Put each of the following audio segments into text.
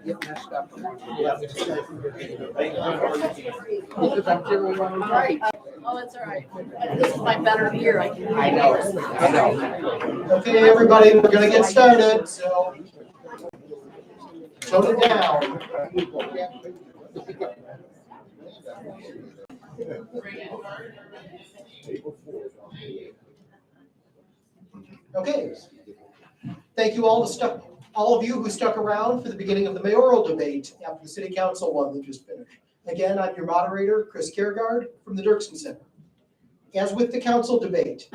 get messed up. Because I'm feeling right. Oh, it's all right. This is my better year. I know. Okay, everybody, we're gonna get started, so tone it down. Okay. Thank you all of you who stuck around for the beginning of the mayoral debate after the city council one that just finished. Again, I'm your moderator, Chris Kiergaard from the Dirksen Center. As with the council debate,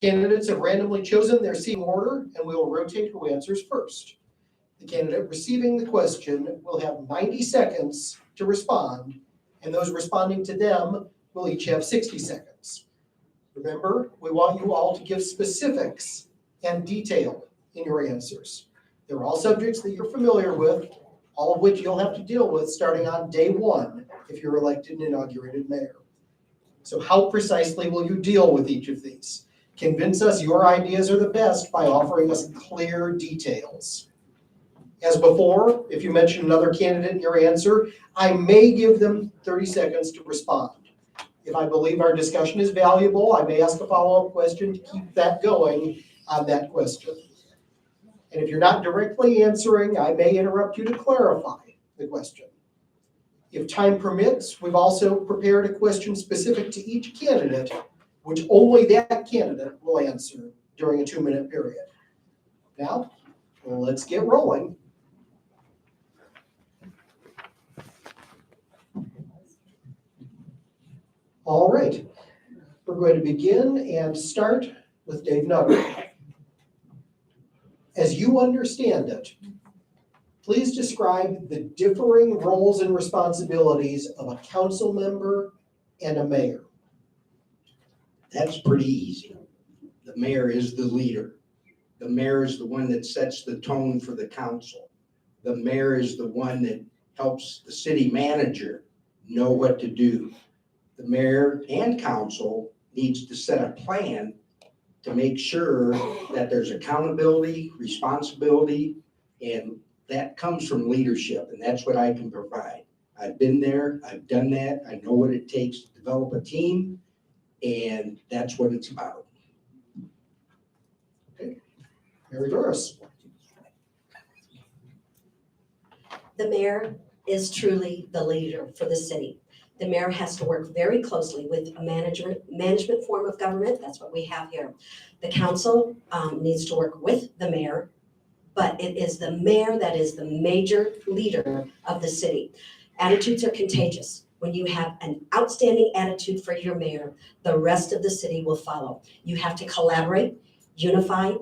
candidates have randomly chosen their seating order and we will rotate who answers first. The candidate receiving the question will have 90 seconds to respond, and those responding to them will each have 60 seconds. Remember, we want you all to give specifics and detail in your answers. They're all subjects that you're familiar with, all of which you'll have to deal with starting on day one if you're elected and inaugurated mayor. So how precisely will you deal with each of these? Convince us your ideas are the best by offering us clear details. As before, if you mention another candidate in your answer, I may give them 30 seconds to respond. If I believe our discussion is valuable, I may ask a follow-up question to keep that going on that question. And if you're not directly answering, I may interrupt you to clarify the question. If time permits, we've also prepared a question specific to each candidate, which only that candidate will answer during a 2-minute period. Now, let's get rolling. All right, we're going to begin and start with Dave Nutter. As you understand it, please describe the differing roles and responsibilities of a council member and a mayor. That's pretty easy. The mayor is the leader. The mayor is the one that sets the tone for the council. The mayor is the one that helps the city manager know what to do. The mayor and council needs to set a plan to make sure that there's accountability, responsibility, and that comes from leadership, and that's what I can provide. I've been there, I've done that, I know what it takes to develop a team, and that's what it's about. Okay, Mary Burress. The mayor is truly the leader for the city. The mayor has to work very closely with a management form of government. That's what we have here. The council needs to work with the mayor, but it is the mayor that is the major leader of the city. Attitudes are contagious. When you have an outstanding attitude for your mayor, the rest of the city will follow. You have to collaborate, unify.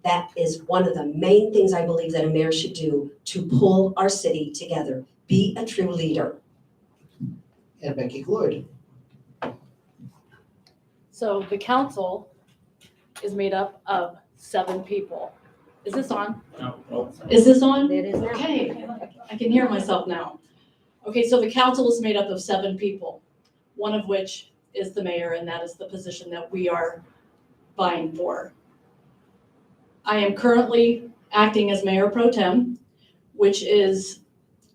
That is one of the main things I believe that a mayor should do to pull our city together. Be a true leader. And Becky Cloyd. So the council is made up of 7 people. Is this on? No. Is this on? It is now. Okay, I can hear myself now. Okay, so the council is made up of 7 people, one of which is the mayor, and that is the position that we are vying for. I am currently acting as mayor pro tem, which is,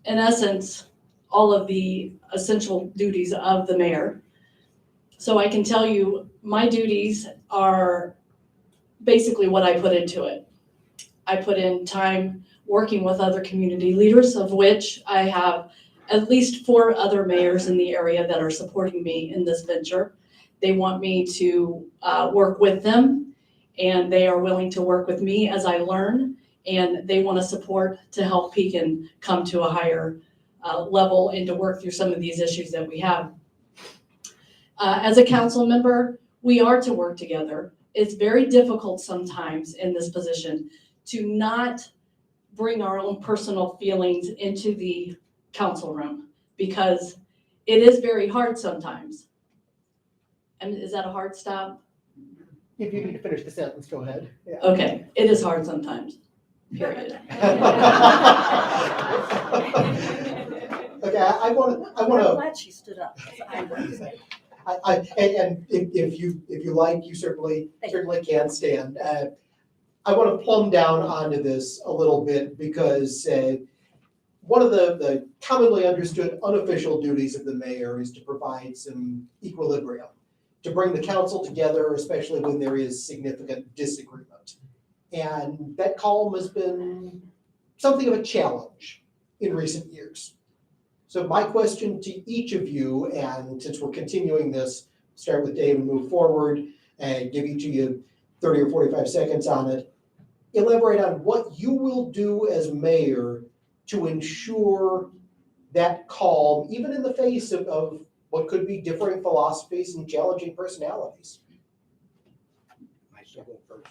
in essence, all of the essential duties of the mayor. So I can tell you my duties are basically what I put into it. I put in time working with other community leaders, of which I have at least 4 other mayors in the area that are supporting me in this venture. They want me to work with them, and they are willing to work with me as I learn, and they want to support to help Pekin come to a higher level and to work through some of these issues that we have. As a council member, we are to work together. It's very difficult sometimes in this position to not bring our own personal feelings into the council room, because it is very hard sometimes. And is that a hard stop? If you need to finish the sentence, go ahead. Yeah. Okay, it is hard sometimes, period. Okay, I want I'm to. glad she stood up. And if you like, you certainly can stand. I want to plumb down onto this a little bit because one of the commonly understood unofficial duties of the mayor is to provide some equilibrium, to bring the council together, especially when there is significant disagreement. And that column has been something of a challenge in recent years. So my question to each of you, and since we're continuing this, start with Dave and move forward, and give each of you 30 or 45 seconds on it. Elaborate on what you will do as mayor to ensure that calm, even in the face of what could be differing philosophies and challenging personalities. I still go first.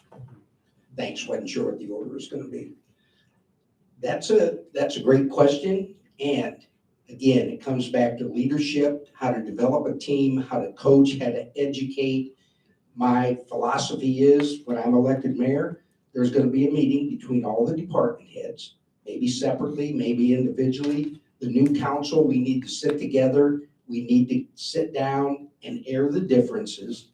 Thanks, wasn't sure what the order is going to be. That's a great question. And again, it comes back to leadership, how to develop a team, how to coach, how to educate. My philosophy is when I'm elected mayor, there's going to be a meeting between all the department heads, maybe separately, maybe individually. The new council, we need to sit together. We need to sit down and air the differences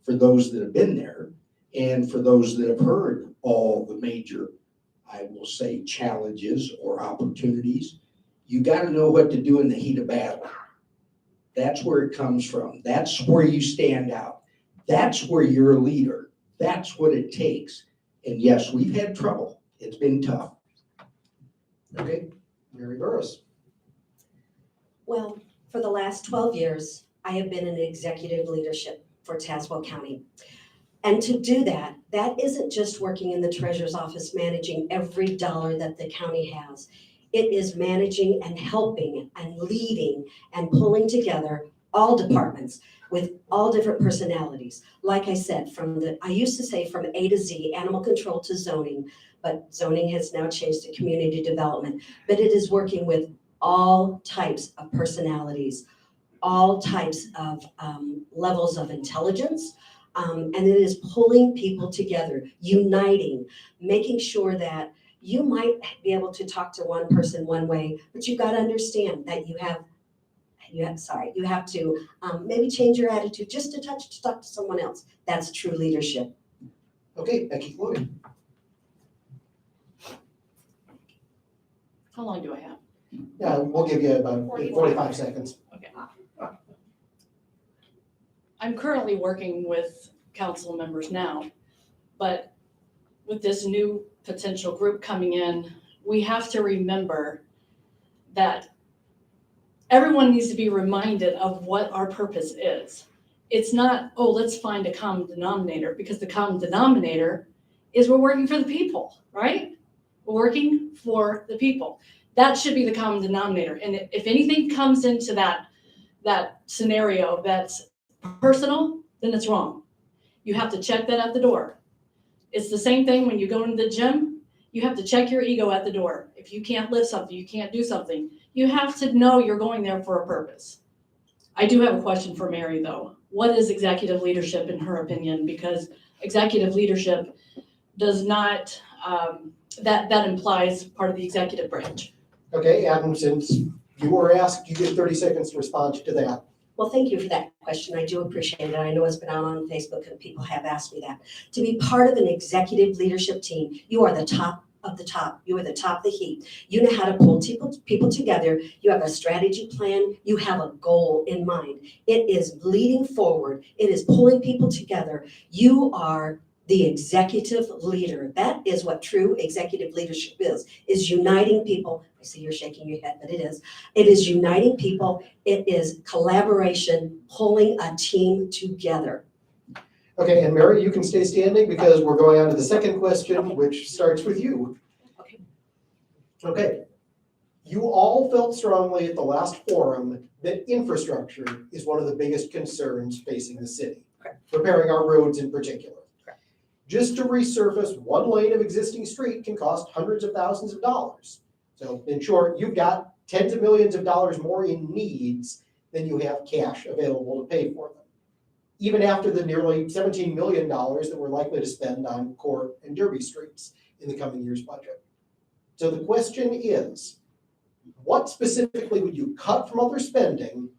for those that have been there and for those that have heard all the major, I will say, challenges or opportunities. You got to know what to do in the heat of battle. That's where it comes from. That's where you stand out. That's where you're a leader. That's what it takes. And yes, we've had trouble. It's been tough. Okay, Mary Burress. Well, for the last 12 years, I have been in executive leadership for Tazewell County. And to do that, that isn't just working in the treasurer's office, managing every dollar that the county has. It is managing and helping and leading and pulling together all departments with all different personalities. Like I said, I used to say from A to Z, animal control to zoning, but zoning has now changed to community development. But it is working with all types of personalities, all types of levels of intelligence, and it is pulling people together, uniting, making sure that you might be able to talk to one person one way, but you've got to understand that you have to maybe change your attitude just a touch to talk to someone else. That's true leadership. Okay, Becky Cloyd. How long do I have? Yeah, we'll give you about 45 seconds. Okay. I'm currently working with council members now, but with this new potential group coming in, we have to remember that everyone needs to be reminded of what our purpose is. It's not, oh, let's find a common denominator, because the common denominator is we're working for the people, right? We're working for the people. That should be the common denominator. And if anything comes into that scenario that's personal, then it's wrong. You have to check that at the door. It's the same thing when you go into the gym. You have to check your ego at the door. If you can't lift something, you can't do something, you have to know you're going there for a purpose. I do have a question for Mary, though. What is executive leadership in her opinion? Because executive leadership does not, that implies part of the executive branch. Okay, Adam, since you were asked, you get 30 seconds to respond to that. Well, thank you for that question. I do appreciate it. I know it's been out on Facebook and people have asked me that. To be part of an executive leadership team, you are the top of the top. You are the top of the heap. You know how to pull people together. You have a strategy plan. You have a goal in mind. It is leading forward. It is pulling people together. You are the executive leader. That is what true executive leadership is uniting people. I see you're shaking your head, but it is. It is uniting people. It is collaboration, pulling a team together. Okay, and Mary, you can stay standing because we're going on to the second question, which starts with you. Okay. You all felt strongly at the last forum that infrastructure is one of the biggest concerns facing the city, repairing our roads in particular. Just to resurface one lane of existing street can cost hundreds of thousands of dollars. So in short, you've got tens of millions of dollars more in needs than you have cash available to pay for them, even after the nearly $17 million that we're likely to spend on Court and Derby streets in the coming year's budget. So the question is, what specifically would you cut from other spending,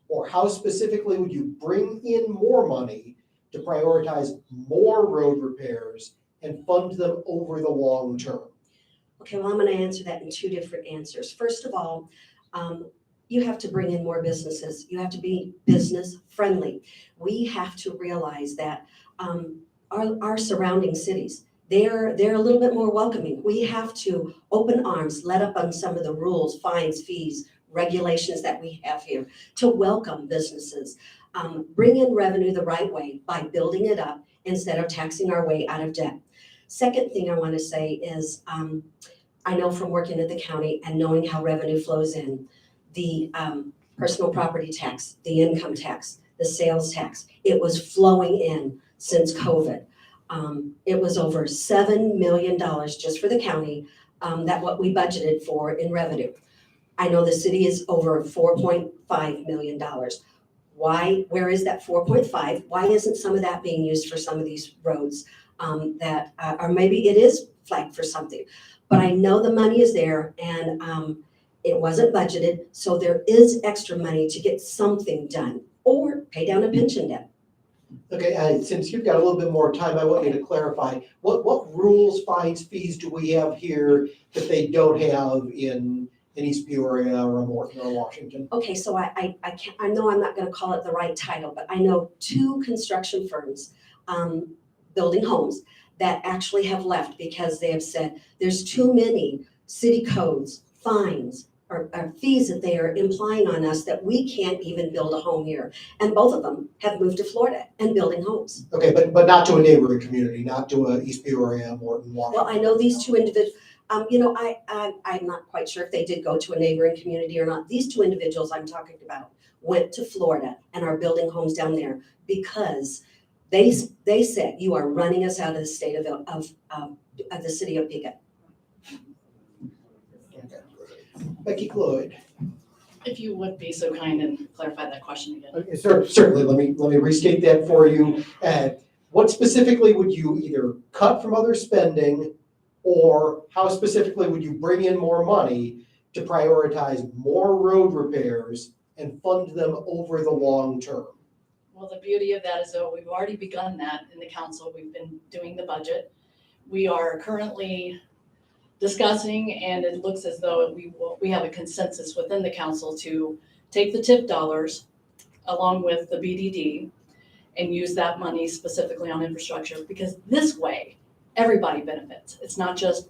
or how specifically would you bring in more money to prioritize more road repairs and fund them over the long term? Okay, well, I'm gonna answer that in two different answers. First of all, you have to bring in more businesses. You have to be business friendly. We have to realize that our surrounding cities, they're a little bit more welcoming. We have to open arms, let up on some of the rules, fines, fees, regulations that we have here to welcome businesses. Bring in revenue the right way by building it up instead of taxing our way out of debt. Second thing I want to say is, I know from working at the county and knowing how revenue flows in, the personal property tax, the income tax, the sales tax, it was flowing in since COVID. It was over $7 million just for the county, that what we budgeted for in revenue. I know the city is over $4.5 million. Why, where is that 4.5? Why isn't some of that being used for some of these roads that, or maybe it is flagged for something? But I know the money is there and it wasn't budgeted, so there is extra money to get something done or pay down a pension debt. Okay, since you've got a little bit more time, I want you to clarify, what rules, fines, fees do we have here that they don't have in East Peoria or Morton or Washington? Okay, so I can't, I know I'm not gonna call it the right title, but I know 2 construction firms building homes that actually have left because they have said there's too many city codes, fines, or fees that they are implying on us that we can't even build a home here. And both of them have moved to Florida and building homes. Okay, but not to a neighboring community, not to a East Peoria, Morton, Washington. Well, I know these 2 individuals, you know, I'm not quite sure if they did go to a neighboring community or not. These 2 individuals I'm talking about went to Florida and are building homes down there because they said, you are running us out of the state of the city of Pekin. Becky Cloyd. If you would be so kind and clarify that question again. Okay, certainly, let me restate that for you. What specifically would you either cut from other spending, or how specifically would you bring in more money to prioritize more road repairs and fund them over the long term? Well, the beauty of that is that we've already begun that in the council. We've been doing the budget. We are currently discussing, and it looks as though we have a consensus within the council to take the TIP dollars along with the BDD and use that money specifically on infrastructure, because this way everybody benefits. It's not just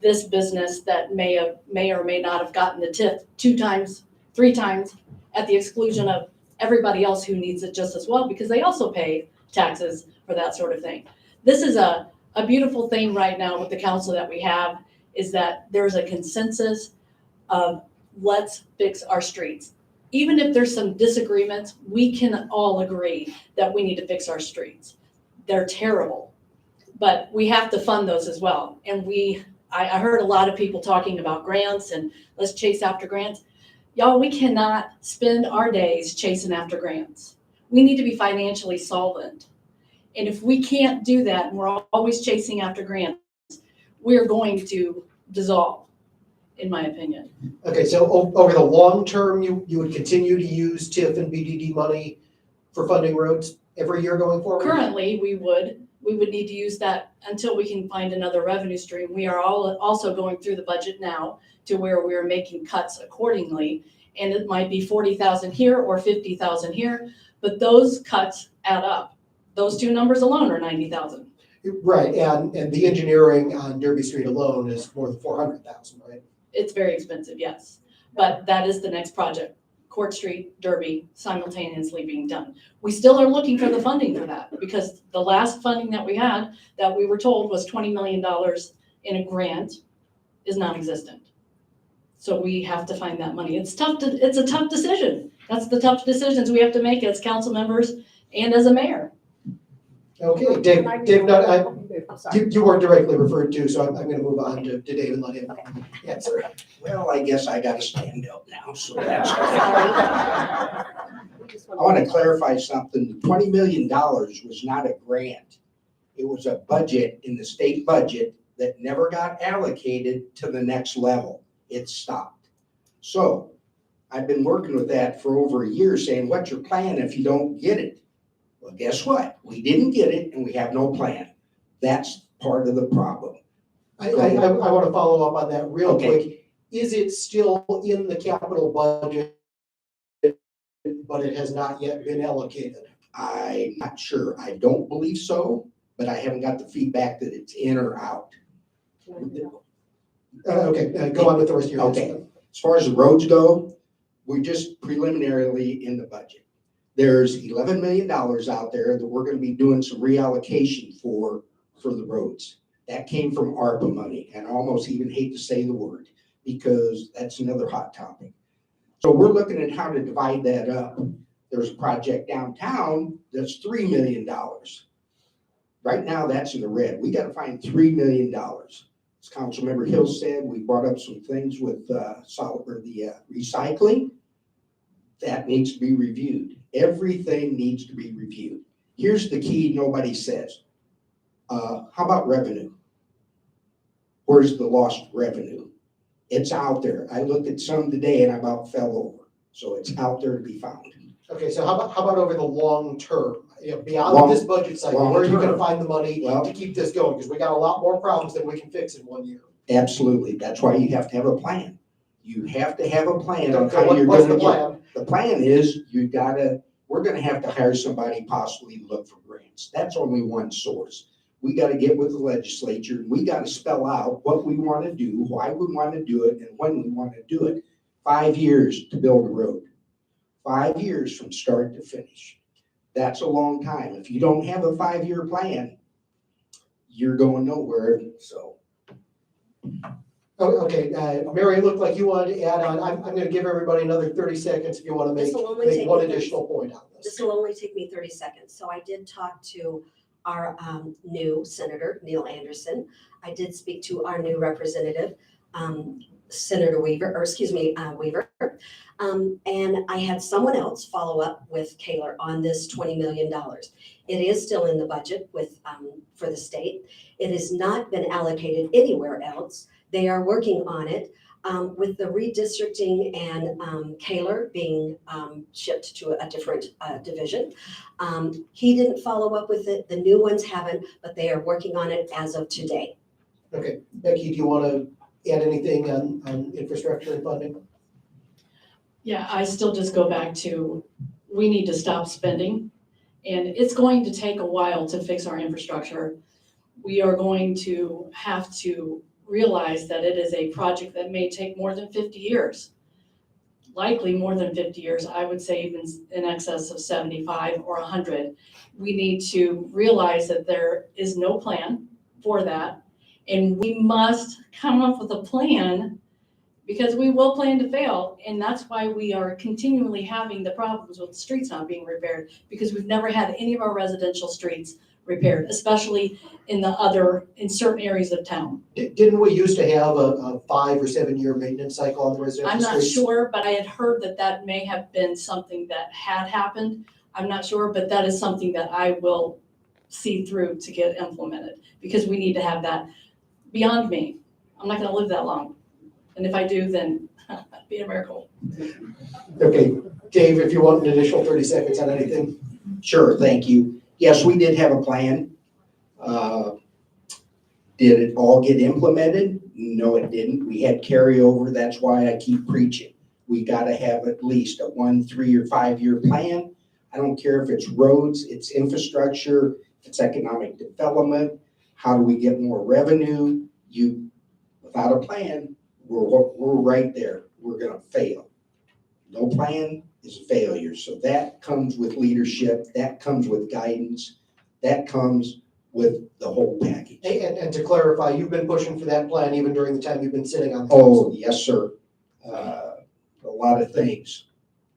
this business that may or may not have gotten the TIP 2 times, 3 times at the exclusion of everybody else who needs it just as well, because they also pay taxes for that sort of thing. This is a beautiful thing right now with the council that we have, is that there's a consensus of let's fix our streets. Even if there's some disagreements, we can all agree that we need to fix our streets. They're terrible, but we have to fund those as well. And I heard a lot of people talking about grants and let's chase after grants. Y'all, we cannot spend our days chasing after grants. We need to be financially solvent. And if we can't do that, and we're always chasing after grants, we're going to dissolve, in my opinion. Okay, so over the long term, you would continue to use TIF and BDD money for funding roads every year going forward? Currently, we would need to use that until we can find another revenue stream. We are also going through the budget now to where we are making cuts accordingly. And it might be 40,000 here or 50,000 here, but those cuts add up. Those 2 numbers alone are 90,000. Right, and the engineering on Derby Street alone is more than 400,000, right? It's very expensive, yes. But that is the next project. Court Street, Derby, simultaneously being done. We still are looking for the funding for that, because the last funding that we had, that we were told was $20 million in a grant, is non-existent. So we have to find that money. It's a tough decision. That's the tough decisions we have to make as council members and as a mayor. Okay, Dave, you weren't directly referred to, so I'm going to move on to Dave and let him answer. Well, I guess I got to stand up now, so that's. I want to clarify something. The $20 million was not a grant. It was a budget in the state budget that never got allocated to the next level. It stopped. So I've been working with that for over a year, saying, what's your plan if you don't get it? Well, guess what? We didn't get it and we have no plan. That's part of the problem. I want to follow up on that real Okay. quick. Is it still in the capital budget, but it has not yet been allocated? I'm not sure. I don't believe so, but I haven't got the feedback that it's in or out. Okay, go on with the rest of your Okay. answer. As far as the roads go, we're just preliminarily in the budget. There's $11 million out there that we're gonna be doing some reallocation for the roads. That came from ARPA money, and I almost even hate to say the word, because that's another hot topic. So we're looking at how to divide that up. There's a project downtown that's $3 million. Right now, that's in the red. We gotta find $3 million. As Councilmember Hill said, we brought up some things with recycling. That needs to be reviewed. Everything needs to be reviewed. Here's the key nobody says. How about revenue? Where's the lost revenue? It's out there. I looked at some today and I about fell over. So it's out there to be found. Okay, so how about over the long term? Beyond this budget cycle, where are you gonna find the money to keep this going? Because we got a lot more problems than we can fix in 1 year. Absolutely. That's why you have to have a plan. You have to have a plan on So how you're what's gonna the get. plan? The plan is we're gonna have to hire somebody possibly to look for grants. That's only one source. We gotta get with the legislature. We gotta spell out what we wanna do, why we wanna do it, and when we wanna do it. 5 years to build a road. 5 years from start to finish. That's a long time. If you don't have a 5-year plan, you're going nowhere, so. Oh, okay, Mary, it looked like you wanted to add on. I'm gonna give everybody another 30 seconds if you want to This make will only take one me- additional point on this. This will only take me 30 seconds. So I did talk to our new Senator, Neil Anderson. I did speak to our new representative, Senator Weaver, Weaver. And I had someone else follow up with Kaler on this $20 million. It is still in the budget for the state. It has not been allocated anywhere else. They are working on it. With the redistricting and Kaler being shipped to a different division. He didn't follow up with it, the new ones haven't, but they are working on it as of today. Okay, Becky, do you want to add anything on infrastructure and funding? Yeah, I still just go back to, we need to stop spending. And it's going to take a while to fix our infrastructure. We are going to have to realize that it is a project that may take more than 50 years. Likely more than 50 years, I would say even in excess of 75 or 100. We need to realize that there is no plan for that. And we must come up with a plan, because we will plan to fail. And that's why we are continually having the problems with the streets not being repaired, because we've never had any of our residential streets repaired, especially in certain areas of town. Didn't we used to have a 5 or 7 year maintenance cycle on the residential I'm not streets? sure, but I had heard that may have been something that had happened. I'm not sure, but that is something that I will see through to get implemented, because we need to have that. Beyond me, I'm not gonna live that long. And if I do, then it'd be a miracle. Okay, Dave, if you want an additional 30 seconds on anything. Sure, thank you. Yes, we did have a plan. Did it all get implemented? No, it didn't. We had carryover. That's why I keep preaching. We gotta have at least a 1, 3, or 5 year plan. I don't care if it's roads, it's infrastructure, it's economic development. How do we get more revenue? Without a plan, we're right there. We're gonna fail. No plan is a failure. So that comes with leadership, that comes with guidance, that comes with the whole package. And to clarify, you've been pushing for that plan even during the time you've been sitting on the Oh, council. yes, sir. A lot of things.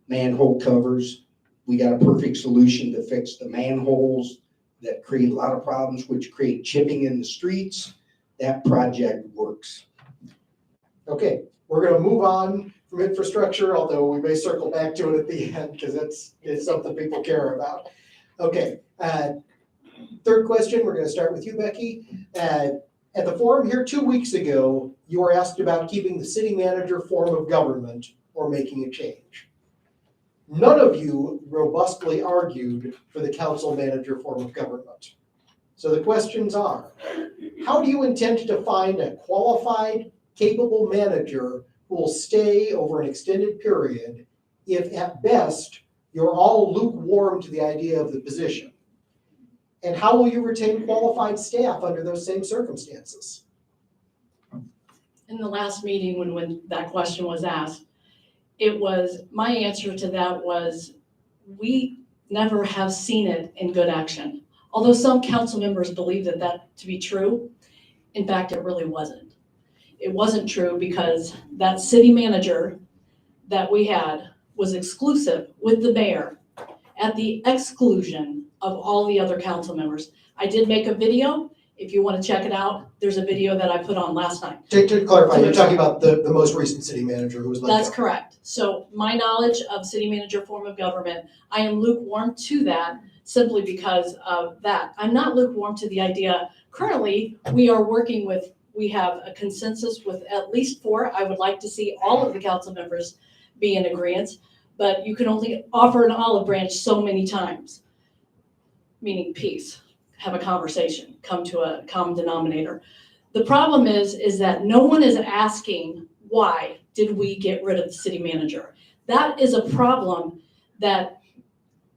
Manhole covers. We got a perfect solution to fix the manholes that create a lot of problems, which create chipping in the streets. That project works. Okay, we're gonna move on from infrastructure, although we may circle back to it at the end because it's something people care about. Okay, third question, we're gonna start with you, Becky. At the forum here 2 weeks ago, you were asked about keeping the city manager form of government or making a change. None of you robustly argued for the council manager form of government. So the questions are, how do you intend to find a qualified, capable manager who will stay over an extended period if at best you're all lukewarm to the idea of the position? And how will you retain qualified staff under those same circumstances? In the last meeting, when that question was asked, my answer to that was, we never have seen it in good action. Although some council members believe that to be true, in fact, it really wasn't. It wasn't true because that city manager that we had was exclusive with the mayor at the exclusion of all the other council members. I did make a video. If you want to check it out, there's a video that I put on last night. To clarify, you're talking about the most recent city manager who was let go. That's correct. So my knowledge of city manager form of government, I am lukewarm to that simply because of that. I'm not lukewarm to the idea. Currently, we have a consensus with at least 4. I would like to see all of the council members be in agreement, but you can only offer an olive branch so many times, meaning peace. Have a conversation, come to a common denominator. The problem is that no one is asking, why did we get rid of the city manager? That is a problem that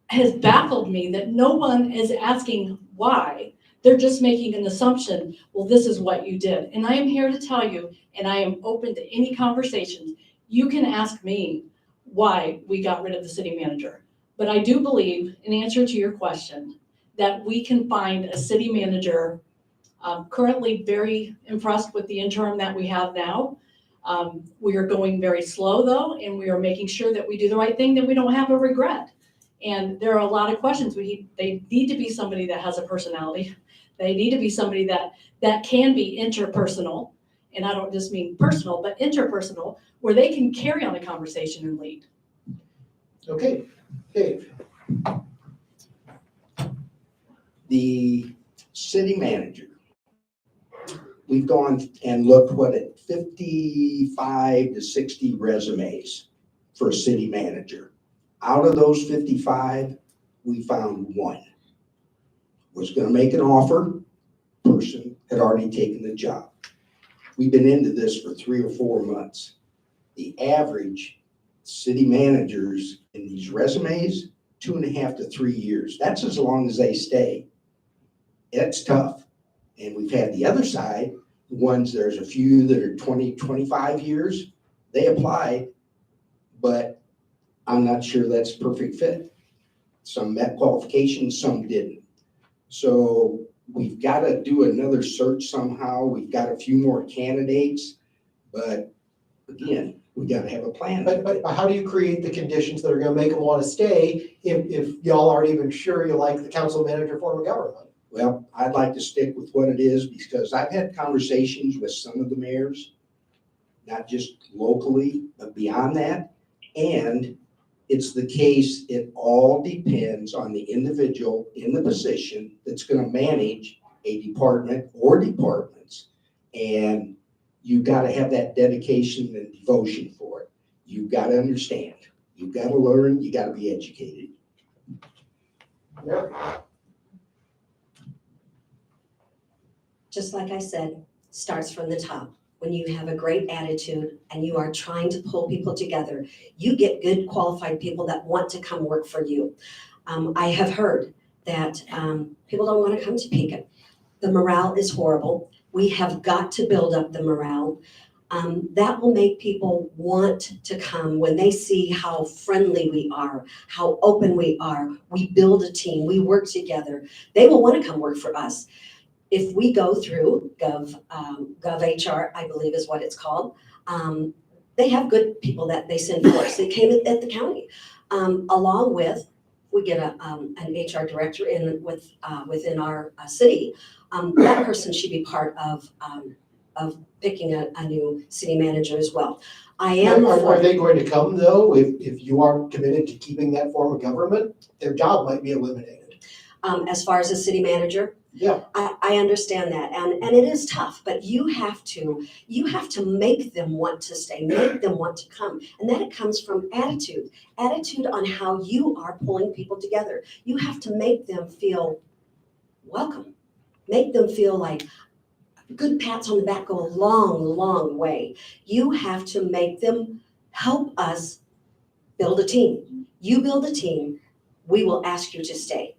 has baffled me, that no one is asking why. They're just making an assumption, well, this is what you did. And I am here to tell you, and I am open to any conversations, you can ask me why we got rid of the city manager. But I do believe, in answer to your question, that we can find a city manager. Currently very impressed with the interim that we have now. We are going very slow though, and we are making sure that we do the right thing, that we don't have a regret. And there are a lot of questions. They need to be somebody that has a personality. They need to be somebody that can be interpersonal. And I don't just mean personal, but interpersonal, where they can carry on a conversation and lead. Okay, Dave. The city manager, we've gone and looked, 55 to 60 resumes for a city manager. Out of those 55, we found one. Was gonna make an offer, person had already taken the job. We've been into this for 3 or 4 months. The average city managers in these resumes, 2.5 to 3 years. That's as long as they stay. It's tough. And we've had the other side, there's a few that are 20, 25 years. They applied, but I'm not sure that's a perfect fit. Some met qualifications, some didn't. So we've got to do another search somehow. We've got a few more candidates, but again, we got to have a plan. But how do you create the conditions that are going to make them want to stay if y'all aren't even sure you like the council manager form of government? Well, I'd like to stick with what it is because I've had conversations with some of the mayors, not just locally, but beyond that. And it's the case, it all depends on the individual in the position that's going to manage a department or departments. And you got to have that dedication and devotion for it. You've got to understand, you've got to learn, you got to be educated. Yep. Just like I said, starts from the top. When you have a great attitude and you are trying to pull people together, you get good qualified people that want to come work for you. I have heard that people don't want to come to Pekin. The morale is horrible. We have got to build up the morale. That will make people want to come when they see how friendly we are, how open we are. We build a team, we work together. They will want to come work for us. If we go through GovHR, I believe is what it's called, they have good people that they send for us. They came at the county. Along with, we get an HR director within our city. That person should be part of picking a new city manager as well. Are they going to come though, if you are committed to keeping that form of government? Their job might be eliminated. As far as a city manager? Yeah. I understand that, and it is tough, but you have to make them want to stay, make them want to come, and that it comes from attitude on how you are pulling people together. You have to make them feel welcome. make them feel like good pats on the back go a long, long way. You have to make them help us build a team. You build a team, we will ask you to stay.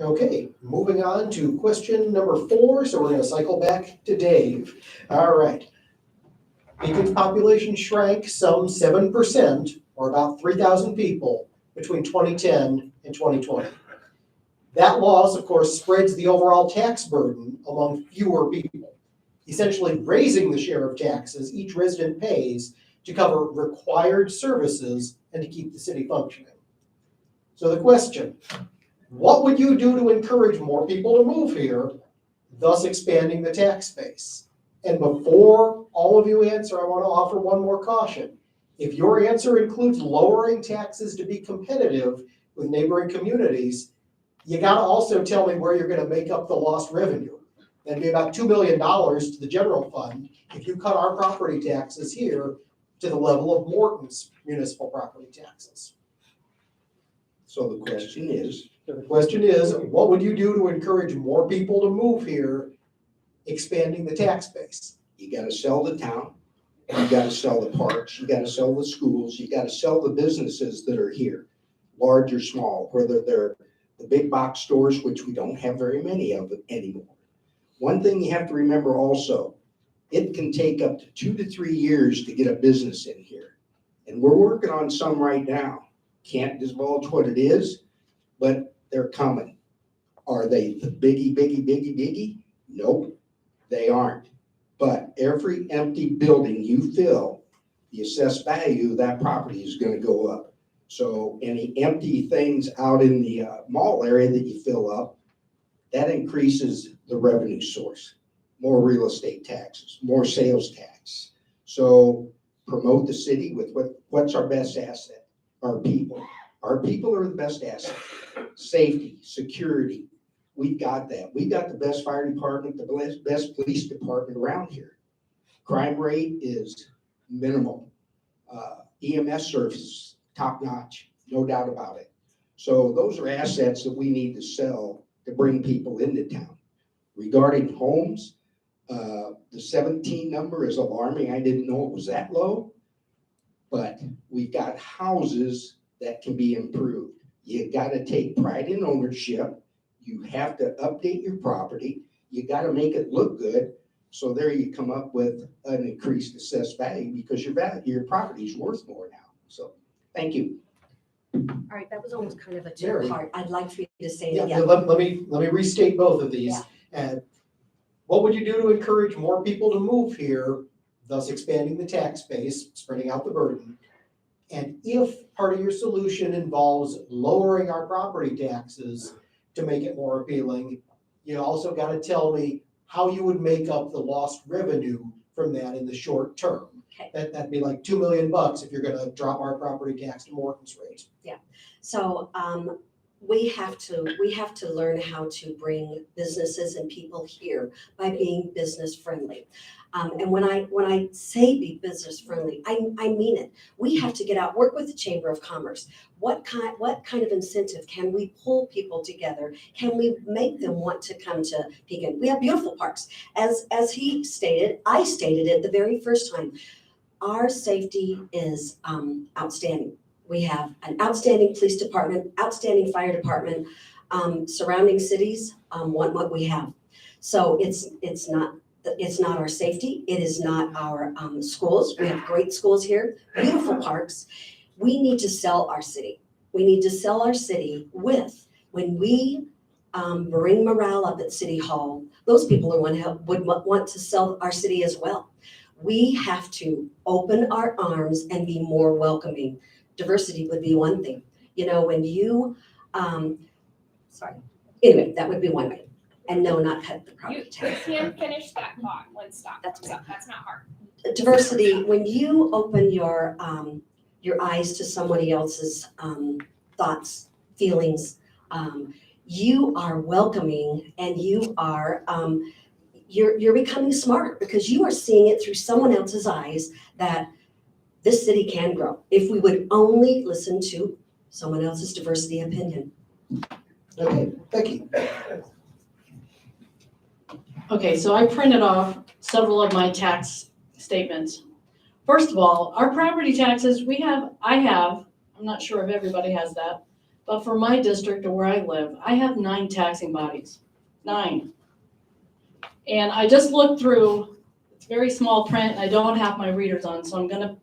Okay, moving on to question number 4, so we're gonna cycle back to Dave. All right. Pekin's population shrank some 7%, or about 3,000 people, between 2010 and 2020. That loss, of course, spreads the overall tax burden among fewer people, essentially raising the share of taxes each resident pays to cover required services and to keep the city functioning. So the question, what would you do to encourage more people to move here, thus expanding the tax base? And before all of you answer, I want to offer one more caution. If your answer includes lowering taxes to be competitive with neighboring communities, you got to also tell me where you're going to make up the lost revenue. That'd be about $2 million to the general fund if you cut our property taxes here to the level of Morton's municipal property taxes. So the question is, The question is, what would you do to encourage more people to move here, expanding the tax base? you gotta sell the town, you gotta sell the parks, you gotta sell the schools, you gotta sell the businesses that are here, large or small, whether they're the big box stores, which we don't have very many of them anymore. One thing you have to remember also, it can take up to 2 to 3 years to get a business in here. And we're working on some right now. Can't divulge what it is, but they're coming. Are they the biggie? Nope, they aren't. But every empty building you fill, the assessed value of that property is gonna go up. So any empty things out in the mall area that you fill up, that increases the revenue source. More real estate taxes, more sales tax. So promote the city with what's our best asset? Our people. Our people are the best asset. Safety, security, we've got that. We've got the best fire department, the best police department around here. Crime rate is minimal. EMS service, top notch, no doubt about it. So those are assets that we need to sell to bring people into town. Regarding homes, the 17 number is alarming. I didn't know it was that low, but we've got houses that can be improved. You gotta take pride in ownership. You have to update your property. You gotta make it look good. So there you come up with an increased assessed value because your property is worth more now. So, thank you. All right, that was almost kind of a Mary. two-part. I'd like for you to say Yeah, that, yeah. let me restate both of these. Yeah. And what would you do to encourage more people to move here, thus expanding the tax base, spreading out the burden? And if part of your solution involves lowering our property taxes to make it more appealing, you also got to tell me how you would make up the lost revenue from that in the short term. Okay. That'd be like $2 million if you're going to drop our property tax to Morton's rate. So we have to learn how to bring businesses and people here by being business friendly. And when I say be business friendly, I mean it. We have to get out, work with the Chamber of Commerce. What kind of incentive can we pull people together? Can we make them want to come to Pekin? We have beautiful parks. As he stated, I stated it the very first time. Our safety is outstanding. We have an outstanding police department, outstanding fire department. Surrounding cities want what we have. So it's not our safety. It is not our schools. We have great schools here, beautiful parks. We need to sell our city. We need to sell our city when we bring morale up at City Hall, those people would want to sell our city as well. We have to open our arms and be more welcoming. Diversity would be one thing. When you, anyway, that would be one way. And no, not cut the You property tax. can finish that thought, one stop. That's So that's not hard. Diversity, when you open your eyes to somebody else's thoughts, feelings, you are welcoming and you are, you're becoming smart because you are seeing it through someone else's eyes that this city can grow if we would only listen to someone else's diversity opinion. Okay, Becky. Okay, so I printed off several of my tax statements. First of all, our property taxes, I'm not sure if everybody has that, but for my district or where I live, I have 9 taxing bodies, 9. And I just looked through, it's very small print, and I don't have my readers on, so I'm gonna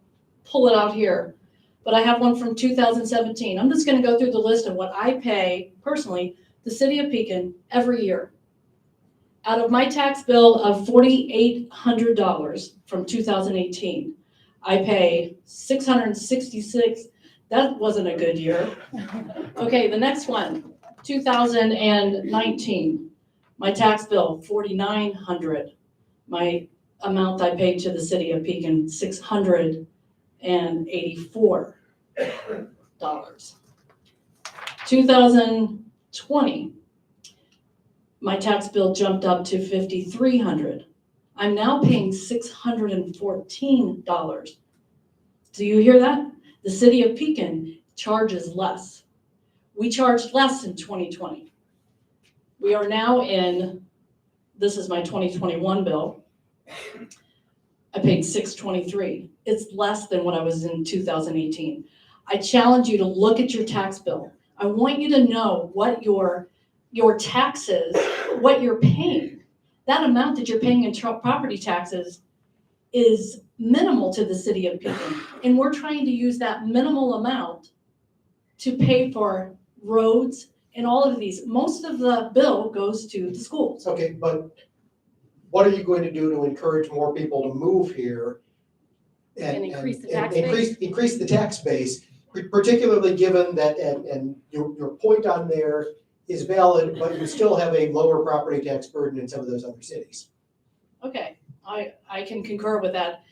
pull it out here. But I have one from 2017. I'm just gonna go through the list of what I pay personally, the city of Pekin, every year. Out of my tax bill of $4,800 from 2018, I pay $666. That wasn't a good year. Okay, the next one, 2019, my tax bill, $4,900. My amount I paid to the city of Pekin, $684. 2020, my tax bill jumped up to $5,300. I'm now paying $614. Do you hear that? The city of Pekin charges less. We charged less in 2020. We are now in, this is my 2021 bill. I paid $623. It's less than what I was in 2018. I challenge you to look at your tax bill. I want you to know what your taxes, what you're paying. That amount that you're paying in property taxes is minimal to the city of Pekin. And we're trying to use that minimal amount to pay for roads and all of these. Most of the bill goes to the schools. Okay, but what are you going to do to encourage more people to move here? And increase the tax Increase the tax base, particularly given that, and your point on there is valid, but you still have a lower property tax burden in some of those other cities. Okay, I can concur with that.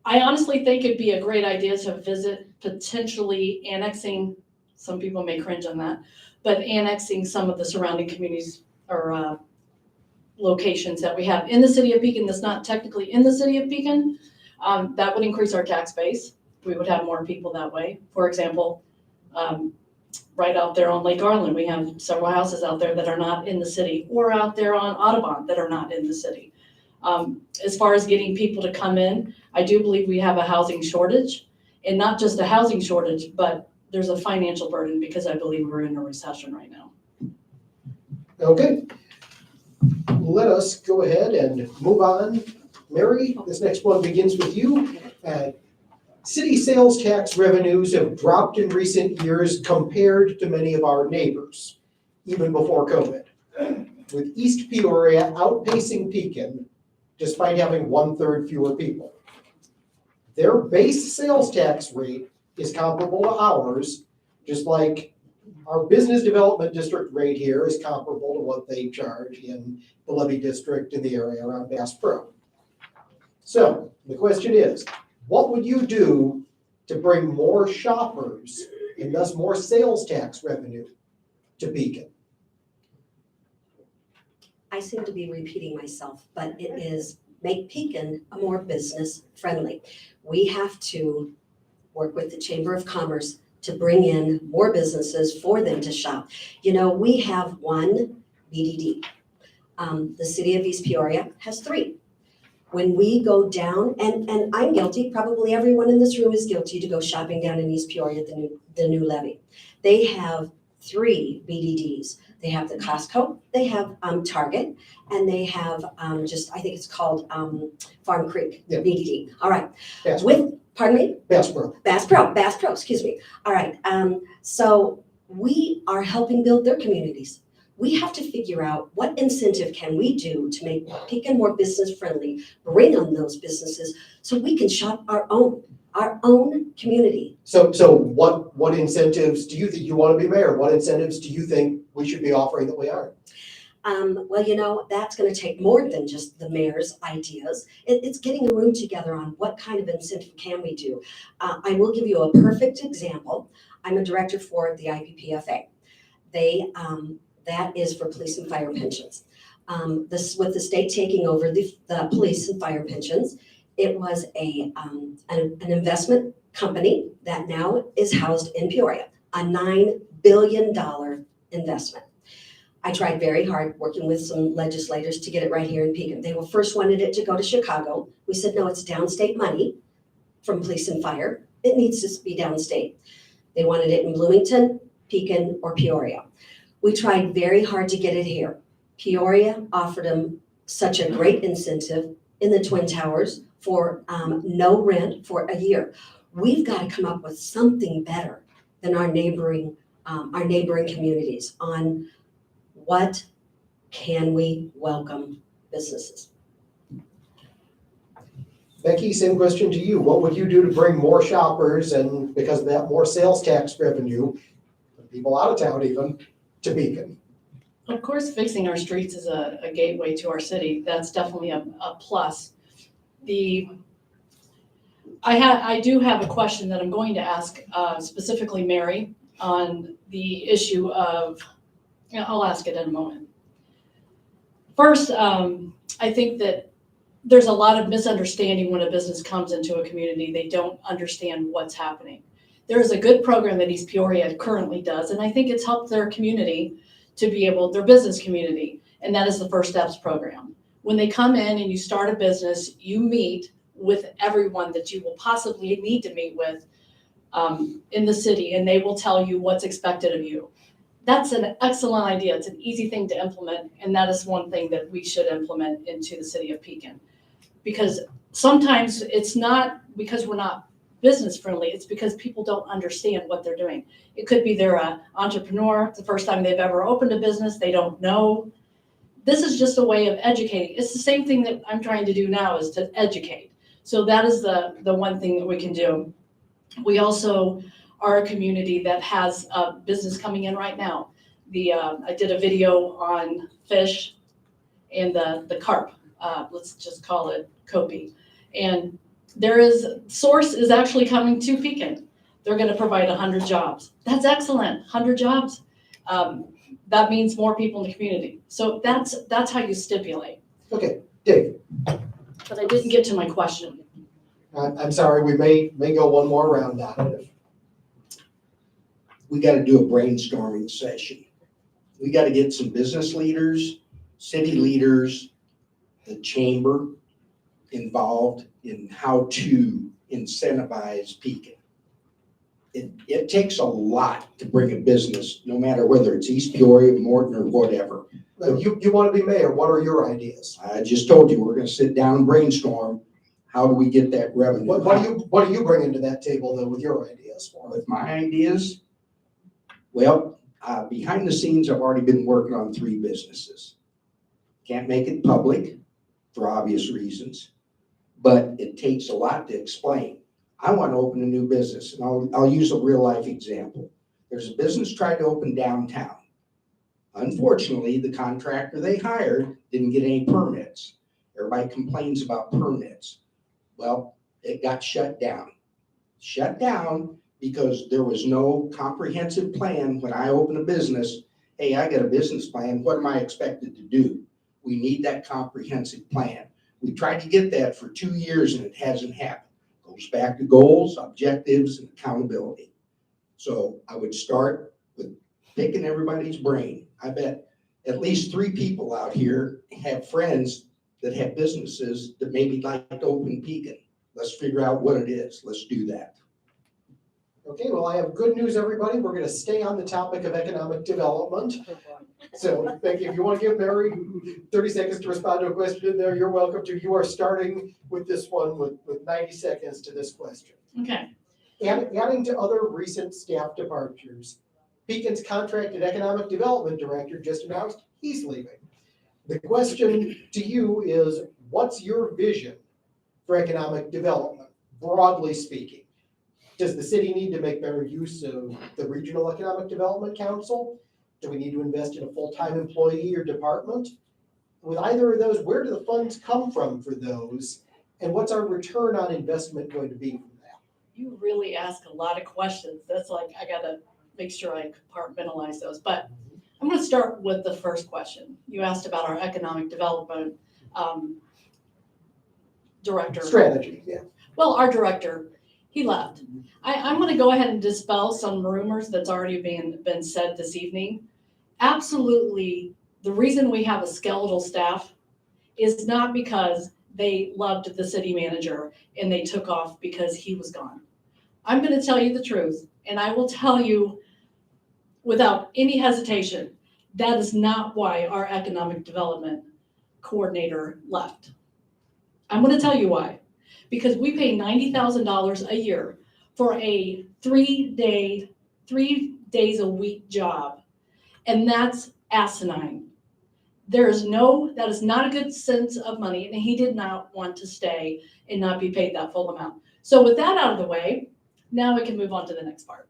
I honestly think it'd be a great idea to visit potentially annexing, some people may cringe on that, but annexing some of the surrounding communities or locations that we have in the city of Pekin that's not technically in the city of Pekin. That would increase our tax base. We would have more people that way. For example, right out there on Lake Garland, we have several houses out there that are not in the city, or out there on Audubon that are not in the city. As far as getting people to come in, I do believe we have a housing shortage, and not just a housing shortage, but there's a financial burden because I believe we're in a recession right now. Okay. Let us go ahead and move on. Mary, this next one begins with you. City sales tax revenues have dropped in recent years compared to many of our neighbors, even before COVID, with East Peoria outpacing Pekin despite having 1/3 fewer people. Their base sales tax rate is comparable to ours, just like our business development district rate here is comparable to what they charge in the levy district in the area around Bass Pro. So the question is, what would you do to bring more shoppers and thus more sales tax revenue to Beacon? I seem to be repeating myself, but it is make Pekin a more business friendly. We have to work with the Chamber of Commerce to bring in more businesses for them to shop. You know, we have one BDD. The city of East Peoria has 3. When we go down, and I'm guilty, probably everyone in this room is guilty to go shopping down in East Peoria, the new levy. They have 3 BDDs. They have the Costco, they have Target, and they have I think it's called Farm Creek Yeah. BDD. All right. Bass Pro. Pardon me? Bass Pro. Bass Pro, excuse me. All right. So we are helping build their communities. We have to figure out what incentive can we do to make Pekin more business friendly, bring on those businesses so we can shop our own community. So what incentives do you think, you want to be mayor, what incentives do you think we should be offering that we aren't? Well, you know, that's going to take more than just the mayor's ideas. It's getting a room together on what kind of incentive can we do. I will give you a perfect example. I'm a director for the IPPFA. That is for police and fire pensions. With the state taking over the police and fire pensions, it was an investment company that now is housed in Peoria, a $9 billion investment. I tried very hard working with some legislators to get it right here in Pekin. They were first wanted it to go to Chicago. We said, no, it's downstate money from police and fire. It needs to be downstate. They wanted it in Bloomington, Pekin, or Peoria. We tried very hard to get it here. Peoria offered them such a great incentive in the Twin Towers for no rent for a year. We've got to come up with something better than our neighboring communities on what can we welcome businesses. Becky, same question to you. What would you do to bring more shoppers and because of that, more sales tax revenue, people out of town even, to Beacon? Of course, fixing our streets is a gateway to our city. That's definitely a plus. I do have a question that I'm going to ask specifically Mary on the issue of, I'll ask it in a moment. First, I think that there's a lot of misunderstanding when a business comes into a community. They don't understand what's happening. There is a good program that East Peoria currently does, and I think it's helped their community to be able, their business community, and that is the First Steps program. When they come in and you start a business, you meet with everyone that you will possibly need to meet with in the city, and they will tell you what's expected of you. That's an excellent idea. It's an easy thing to implement, and that is one thing that we should implement into the city of Pekin. Because sometimes it's not because we're not business friendly, it's because people don't understand what they're doing. It could be they're an entrepreneur, the first time they've ever opened a business, they don't know. This is just a way of educating. It's the same thing that I'm trying to do now, is to educate. So that is the one thing that we can do. We also are a community that has a business coming in right now. I did a video on fish and the carp. Let's just call it Kopi. And Source is actually coming to Pekin. They're going to provide 100 jobs. That's excellent, 100 jobs. That means more people in the community. So that's how you stipulate. Okay, Dave. But I didn't get to my question. I'm sorry, we may go one more round on it. We got to do a brainstorming session. We got to get some business leaders, city leaders, the chamber involved in how to incentivize Pekin. It takes a lot to bring a business, no matter whether it's East Peoria, Morton, or whatever. You want to be mayor, what are your ideas? I just told you, we're going to sit down and brainstorm. How do we get that revenue? What do you bring to that table though with your ideas? With my ideas, well, behind the scenes, I've already been working on 3 businesses. Can't make it public for obvious reasons, but it takes a lot to explain. I want to open a new business, and I'll use a real life example. There's a business tried to open downtown. Unfortunately, the contractor they hired didn't get any permits. Everybody complains about permits. Well, it got shut down. Shut down because there was no comprehensive plan when I open a business. Hey, I got a business plan. What am I expected to do? We need that comprehensive plan. We tried to get that for 2 years and it hasn't happened. Goes back to goals, objectives, and accountability. So I would start with picking everybody's brain. I bet at least 3 people out here have friends that have businesses that maybe like to open Pekin. Let's figure out what it is. Let's do that. Okay, well, I have good news, everybody. We're going to stay on the topic of economic development. So, Becky, if you want to give Mary 30 seconds to respond to a question there, you're welcome to. You are starting with this one with 90 seconds to this question. Okay. Adding to other recent staff departures, Pekin's contracted economic development director just announced he's leaving. The question to you is, what's your vision for economic development, broadly speaking? Does the city need to make better use of the Regional Economic Development Council? Do we need to invest in a full-time employee or department? With either of those, where do the funds come from for those? And what's our return on investment going to be from that? You really ask a lot of questions. That's like, I gotta make sure I compartmentalize those. But I'm gonna start with the first question. You asked about our economic development director. Strategy, yeah. Well, our director, he left. I'm gonna go ahead and dispel some rumors that's already been said this evening. absolutely, the reason we have a skeletal staff is not because they loved the city manager and they took off because he was gone. I'm gonna tell you the truth, and I will tell you without any hesitation, that is not why our economic development coordinator left. I'm gonna tell you why. Because we pay $90,000 a year for a 3 days a week job. And that's asinine. That is not a good sense of money, and he did not want to stay and not be paid that full amount. So with that out of the way, now we can move on to the next part.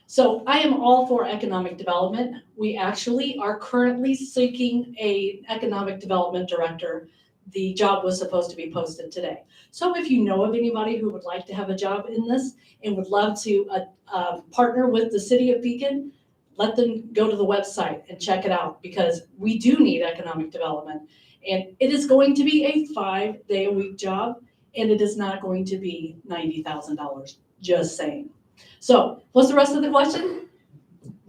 So I am all for economic development. We actually are currently seeking an economic development director. The job was supposed to be posted today. So if you know of anybody who would like to have a job in this and would love to partner with the city of Pekin, let them go to the website and check it out, because we do need economic development. And it is going to be a 5-day-a-week job, and it is not going to be $90,000, just saying. So what's the rest of the question?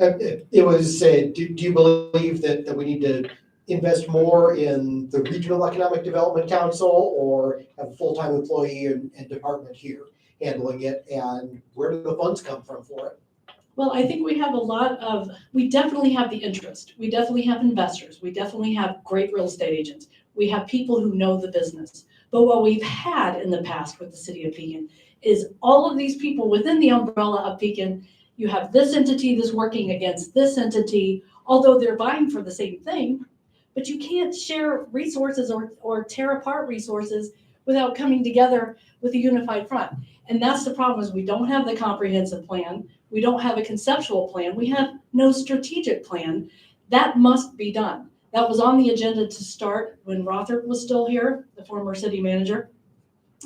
It was, do you believe that we need to invest more in the Regional Economic Development Council, or have a full-time employee and department here handling it? And where do the funds come from for it? Well, I think we definitely have the interest. We definitely have investors. We definitely have great real estate agents. We have people who know the business. But what we've had in the past with the city of Pekin is all of these people within the umbrella of Pekin. You have this entity that's working against this entity, although they're vying for the same thing, but you can't share resources or tear apart resources without coming together with a unified front. And that's the problem, is we don't have the comprehensive plan. We don't have a conceptual plan. We have no strategic plan. That must be done. That was on the agenda to start when Rother was still here, the former city manager.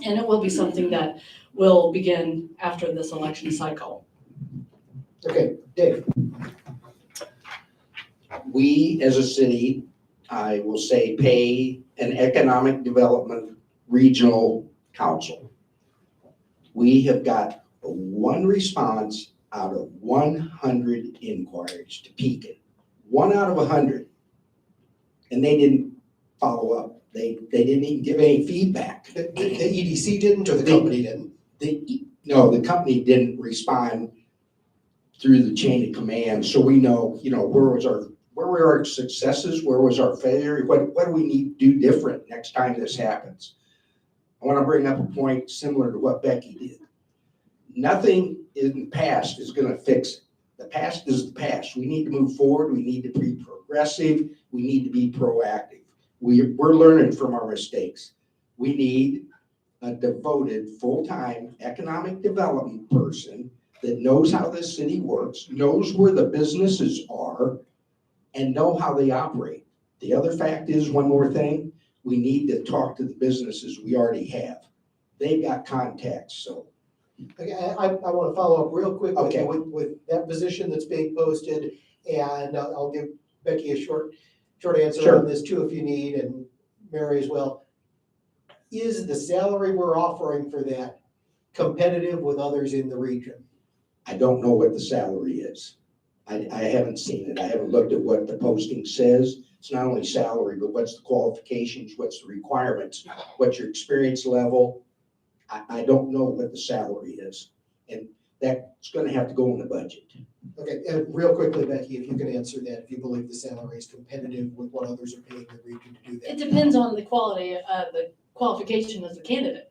And it will be something that will begin after this election cycle. Okay, Dave. We, as a city, I will say, pay an economic development regional council. We have got one response out of 100 inquiries to Pekin. 1 out of 100. And they didn't follow up. They didn't even give any feedback. The EDC didn't, or the company didn't? No, the company didn't respond through the chain of command. So we know, where were our successes? Where was our failure? What do we need to do different next time this happens? I want to bring up a point similar to what Becky did. Nothing in the past is going to fix it. The past is the past. We need to move forward. We need to be progressive. We need to be proactive. We're learning from our mistakes. We need a devoted, full-time economic development person that knows how this city works, knows where the businesses are, and know how they operate. The other fact is, one more thing, we need to talk to the businesses we already have. They've got contacts, so. Okay, I want to follow up real quick Okay. with that position that's being posted, and I'll give Becky a short answer Sure. on this too if you need, and Mary as well. Is the salary we're offering for that competitive with others in the region? I don't know what the salary is. I haven't seen it. I haven't looked at what the posting says. It's not only salary, but what's the qualifications, what's the requirements, what's your experience level. I don't know what the salary is. And that's gonna have to go in the budget. Okay, and real quickly, Becky, if you can answer that, if you believe the salary is competitive with what others are paying the region to do It that. depends on the quality, the qualification as a candidate.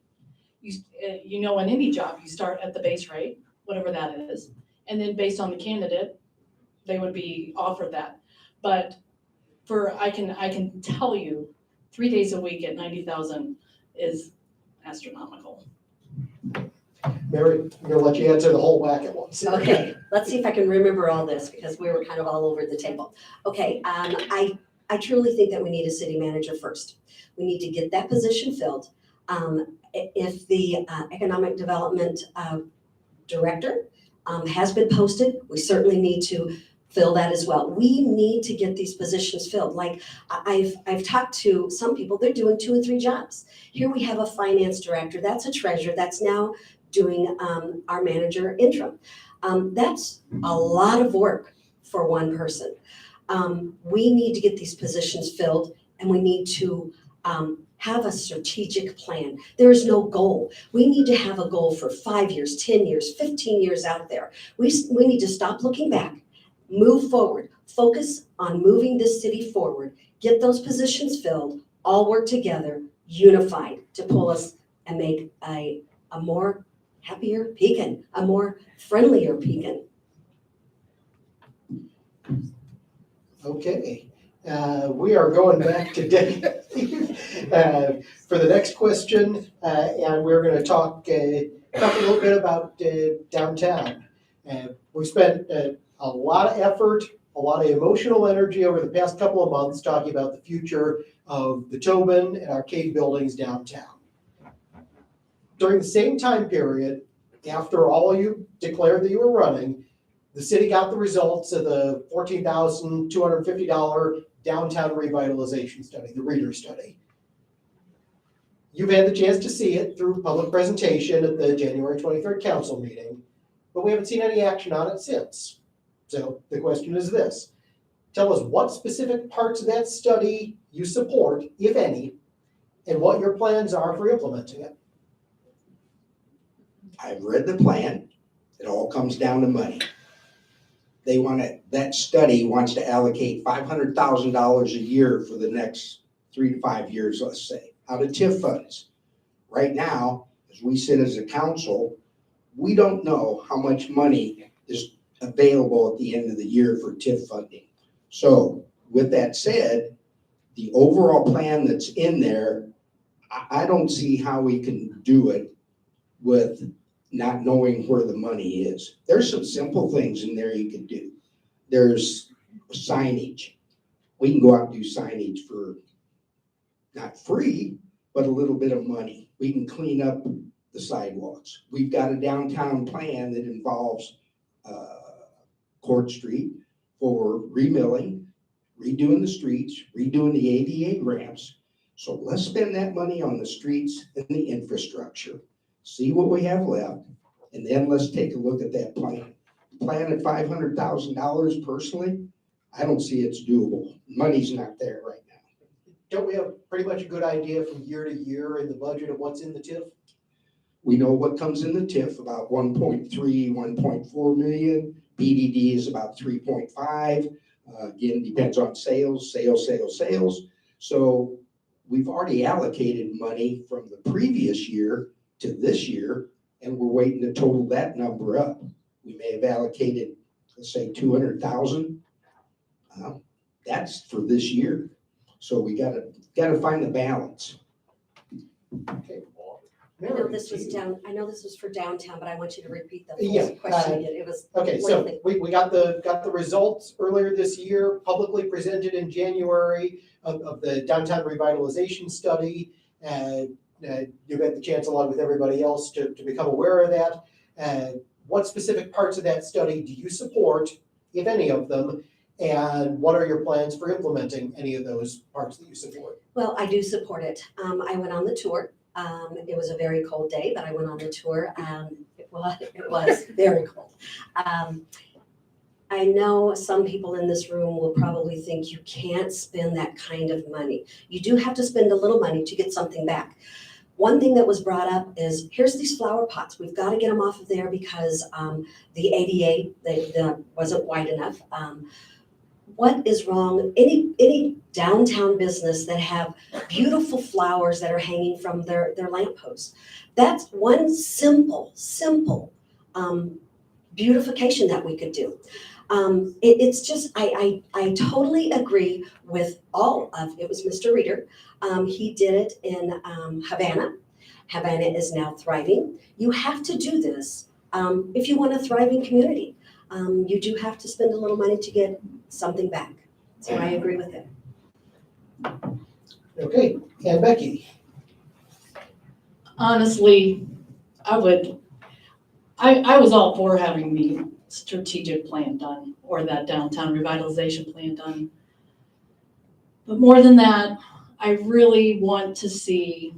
In any job, you start at the base rate, whatever that is, and then based on the candidate, they would be offered that. But I can tell you, 3 days a week at 90,000 is astronomical. Mary, I'm gonna let you answer the whole whack at once. Okay, let's see if I can remember all this, because we were kind of all over the table. Okay, I truly think that we need a city manager first. We need to get that position filled. If the economic development director has been posted, we certainly need to fill that as well. We need to get these positions filled. Like I've talked to some people, they're doing 2 and 3 jobs. Here we have a finance director, that's a treasurer, that's now doing our manager interim. That's a lot of work for one person. We need to get these positions filled, and we need to have a strategic plan. There is no goal. We need to have a goal for 5 years, 10 years, 15 years out there. We need to stop looking back, move forward, focus on moving this city forward, get those positions filled, all work together, unified to pull us and make a more happier Pekin, a more friendlier Pekin. Okay, we are going back to Debbie for the next question, and we're going to talk a little bit about downtown. We've spent a lot of effort, a lot of emotional energy over the past couple of months talking about the future of the Tobin and arcade buildings downtown. During the same time period, after all of you declared that you were running, the city got the results of the $14,250 downtown revitalization study, the reader study. You've had the chance to see it through public presentation at the January 23rd council meeting, but we haven't seen any action on it since. So the question is this: tell us what specific parts of that study you support, if any, and what your plans are for implementing it. I've read the plan. It all comes down to money. That study wants to allocate $500,000 a year for the next 3 to 5 years, let's say, out of TIF funds. Right now, as we sit as a council, we don't know how much money is available at the end of the year for TIF funding. So with that said, the overall plan that's in there, I don't see how we can do it with not knowing where the money is. There's some simple things in there you can do. There's signage. We can go out and do signage for not free, but a little bit of money. We can clean up the sidewalks. We've got a downtown plan that involves Court Street for remilling, redoing the streets, redoing the ADA ramps. So let's spend that money on the streets and the infrastructure. See what we have left, and then let's take a look at that plan. Plan at $500,000 personally, I don't see it's doable. Money's not there right now. Don't we have pretty much a good idea from year to year in the budget of what's in the TIF? We know what comes in the TIF, about 1.3, 1.4 million. BDD is about 3.5. Again, depends on sales. So we've already allocated money from the previous year to this year, and we're waiting to total that number up. We may have allocated, let's say, 200,000. That's for this year. So we gotta find the balance. Okay. I know this was for downtown, but I want you to repeat the Yeah, full question again. It was Okay, so lengthy. we got the results earlier this year, publicly presented in January of the downtown revitalization study. And you've had the chance, along with everybody else, to become aware of that. What specific parts of that study do you support, if any of them? And what are your plans for implementing any of those parts that you support? Well, I do support it. I went on the tour. It was a very cold day, but I went on the tour. It was very cold. I know some people in this room will probably think you can't spend that kind of money. You do have to spend a little money to get something back. One thing that was brought up is, here's these flower pots. We've got to get them off of there because the ADA they wasn't wide enough. What is wrong? Any downtown business that have beautiful flowers that are hanging from their lampposts, that's one simple beautification that we could do. It's just, I totally agree with all of, it was Mr. Reader. He did it in Havana. Havana is now thriving. You have to do this if you want a thriving community. You do have to spend a little money to get something back. So I agree with him. Okay, and Becky? Honestly, I was all for having the strategic plan done or that downtown revitalization plan done. But more than that, I really want to see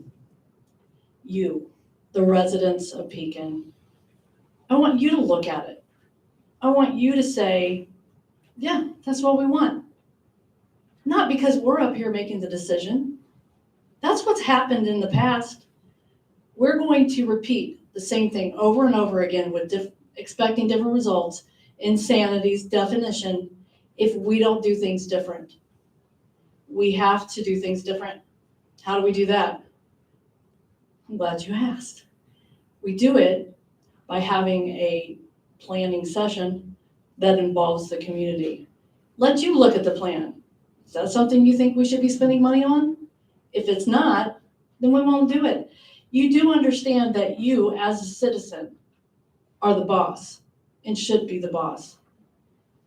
you, the residents of Pekin. I want you to look at it. I want you to say, yeah, that's what we want. Not because we're up here making the decision. That's what's happened in the past. We're going to repeat the same thing over and over again with expecting different results, insanity's definition, if we don't do things different. We have to do things different. How do we do that? I'm glad you asked. We do it by having a planning session that involves the community. Let you look at the plan. Is that something you think we should be spending money on? If it's not, then we won't do it. You do understand that you, as a citizen, are the boss and should be the boss.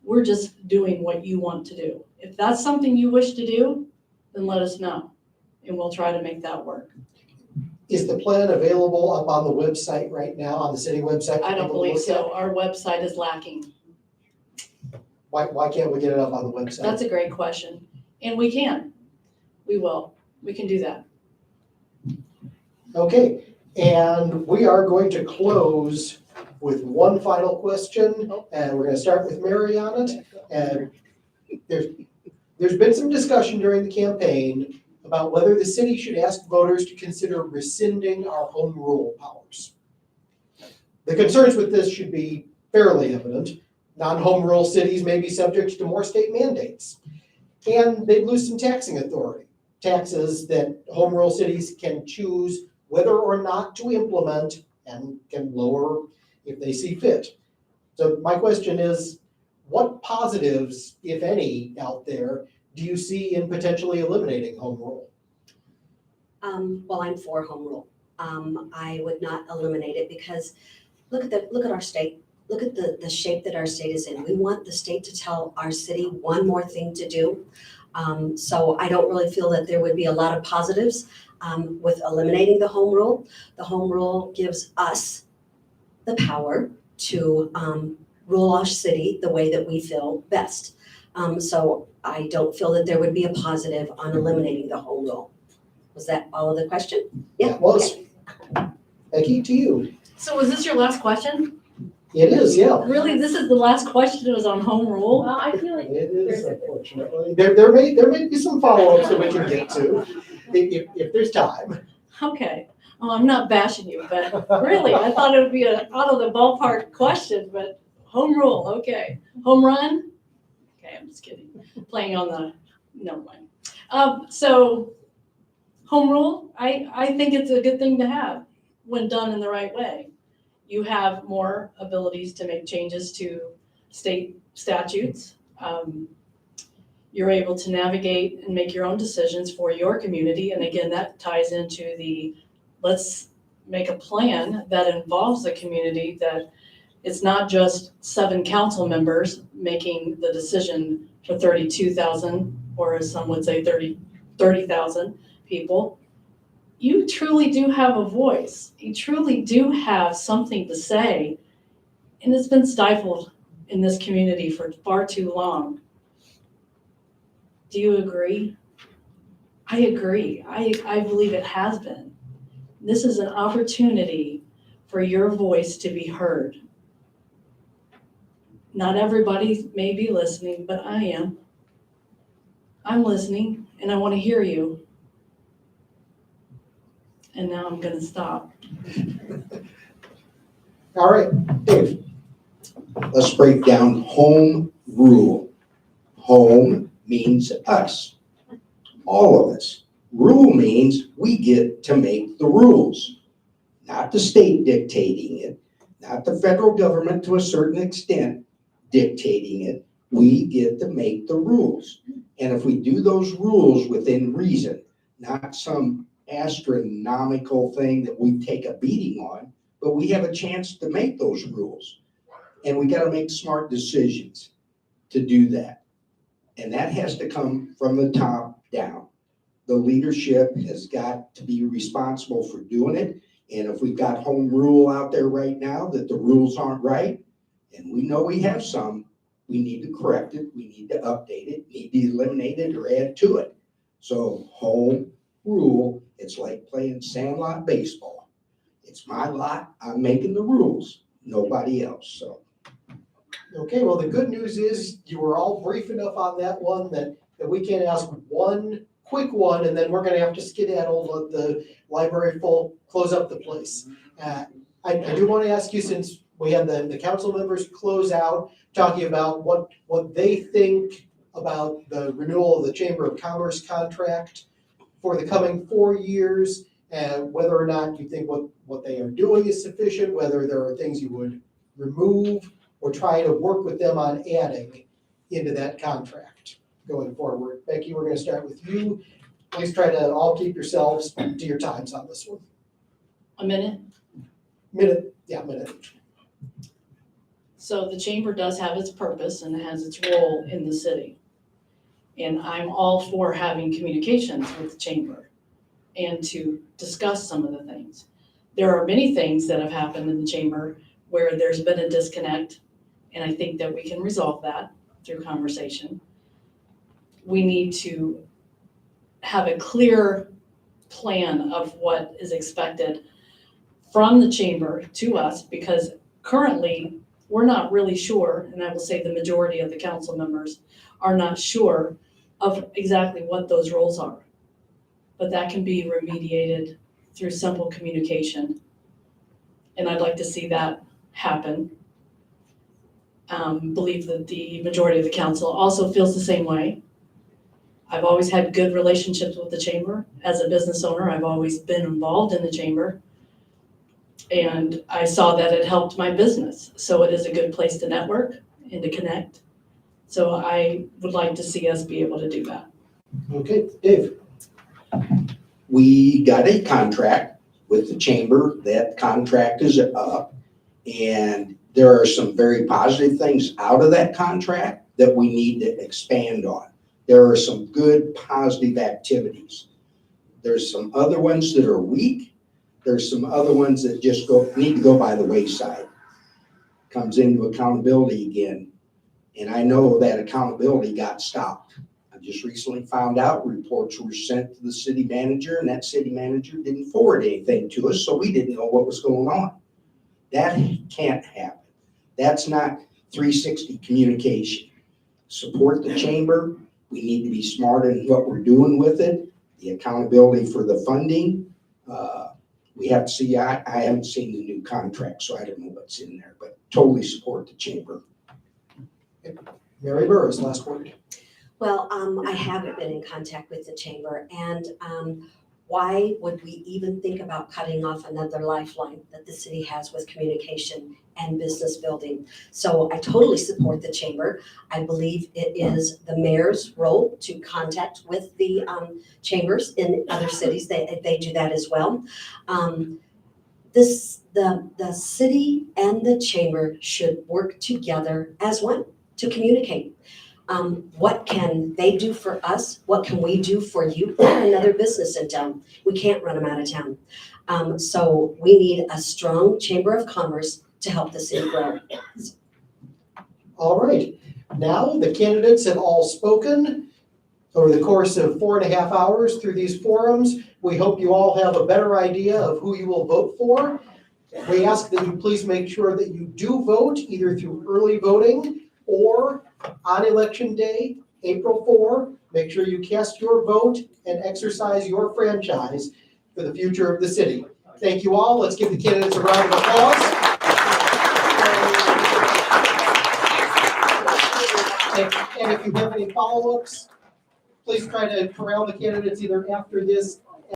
We're just doing what you want to do. If that's something you wish to do, then let us know, and we'll try to make that work. Is the plan available up on the website right now, on the city website? I don't believe so. Our website is lacking. Why can't we get it up on the website? That's a great question. And we can. We will. We can do that. Okay, and we are going to close with one final question, and we're gonna start with Mary on it. And there's been some discussion during the campaign about whether the city should ask voters to consider rescinding our home rule powers. The concerns with this should be fairly evident. Non-home rule cities may be subject to more state mandates, and they'd lose some taxing authority. Taxes that home rule cities can choose whether or not to implement and can lower if they see fit. So my question is, what positives, if any, out there do you see in potentially eliminating home rule? Well, I'm for home rule. I would not eliminate it because look at our state. Look at the shape that our state is in. We want the state to tell our city one more thing to do. So I don't really feel that there would be a lot of positives with eliminating the home rule. The home rule gives us the power to rule our city the way that we feel best. So I don't feel that there would be a positive on eliminating the home rule. Was that all of the question? Yeah. Well, Becky, to you. So was this your last question? It is, yeah. Really, this is the last question, it was on home rule? Well, I feel like It is, unfortunately. There may be some follow-ups that we can get to, if there's time. Okay. Oh, I'm not bashing you, but really, I thought it would be an out of the ballpark question, but home rule, okay. Home run? Okay, I'm just kidding. Playing on the, never mind. So home rule, I think it's a good thing to have when done in the right way. You have more abilities to make changes to state statutes. You're able to navigate and make your own decisions for your community. And again, that ties into the let's make a plan that involves the community, that it's not just 7 council members making the decision for 32,000, or as some would say 30,000 people. You truly do have a voice. You truly do have something to say. And it's been stifled in this community for far too long. Do you agree? I agree. I believe it has been. This is an opportunity for your voice to be heard. Not everybody may be listening, but I am. I'm listening, and I want to hear you. And now I'm going to stop. All right, Dave. Let's break down home rule. Home means us, all of us. Rule means we get to make the rules, not the state dictating it, not the federal government to a certain extent dictating it. We get to make the rules. And if we do those rules within reason, not some astronomical thing that we take a beating on, but we have a chance to make those rules. And we got to make smart decisions to do that. And that has to come from the top down. The leadership has got to be responsible for doing it. And if we've got home rule out there right now that the rules aren't right, and we know we have some, we need to correct it, we need to update it, need to eliminate it or add to it. So home rule, it's like playing sandlot baseball. It's my lot, I'm making the rules, nobody else, so. Okay, well, the good news is you were all brief enough on that one that that we can't ask one quick one and then we're gonna have to skedaddle, let the library close up the place. I do want to ask you, since we had the council members close out, talking about what they think about the renewal of the Chamber of Commerce contract for the coming 4 years, and whether or not you think what they are doing is sufficient, whether there are things you would remove or try to work with them on adding into that contract going forward. Becky, we're gonna start with you. Please try to all keep yourselves to your times on this one. A minute. Minute. So the chamber does have its purpose and has its role in the city. And I'm all for having communications with the chamber and to discuss some of the things. There are many things that have happened in the chamber where there's been a disconnect, and I think that we can resolve that through conversation. We need to have a clear plan of what is expected from the chamber to us, because currently we're not really sure, and I will say the majority of the council members are not sure of exactly what those roles are. But that can be remediated through simple communication. And I'd like to see that happen. Believe that the majority of the council also feels the same way. I've always had good relationships with the chamber. As a business owner, I've always been involved in the chamber. And I saw that it helped my business. So it is a good place to network and to connect. So I would like to see us be able to do that. Okay, Dave. We got a contract with the chamber. That contract is up. And there are some very positive things out of that contract that we need to expand on. There are some good positive activities. There's some other ones that are weak. There's some other ones that just need to go by the wayside. Comes into accountability again. And I know that accountability got stopped. I just recently found out reports were sent to the city manager, and that city manager didn't forward anything to us, so we didn't know what was going on. That can't happen. That's not 360 communication. Support the chamber. We need to be smart in what we're doing with it. The accountability for the funding. We have to see, I haven't seen the new contract, so I don't know what's in there, but totally support the chamber. Mary Burress, last word. Well, I haven't been in contact with the chamber, and why would we even think about cutting off another lifeline that the city has with communication and business building? So I totally support the chamber. I believe it is the mayor's role to contact with the chambers in other cities. They do that as well. The city and the chamber should work together as one to communicate. What can they do for us? What can we do for you? We're another business in town. We can't run them out of town. So we need a strong chamber of commerce to help the city grow. All right, now the candidates have all spoken over the course of 4.5 hours through these forums. We hope you all have a better idea of who you will vote for. We ask that you please make sure that you do vote either through early voting or on election day, April 4. Make sure you cast your vote and exercise your franchise for the future of the city. Thank you all. Let's give the candidates a round of applause. And if you have any follow-ups, please try to corral the candidates either after this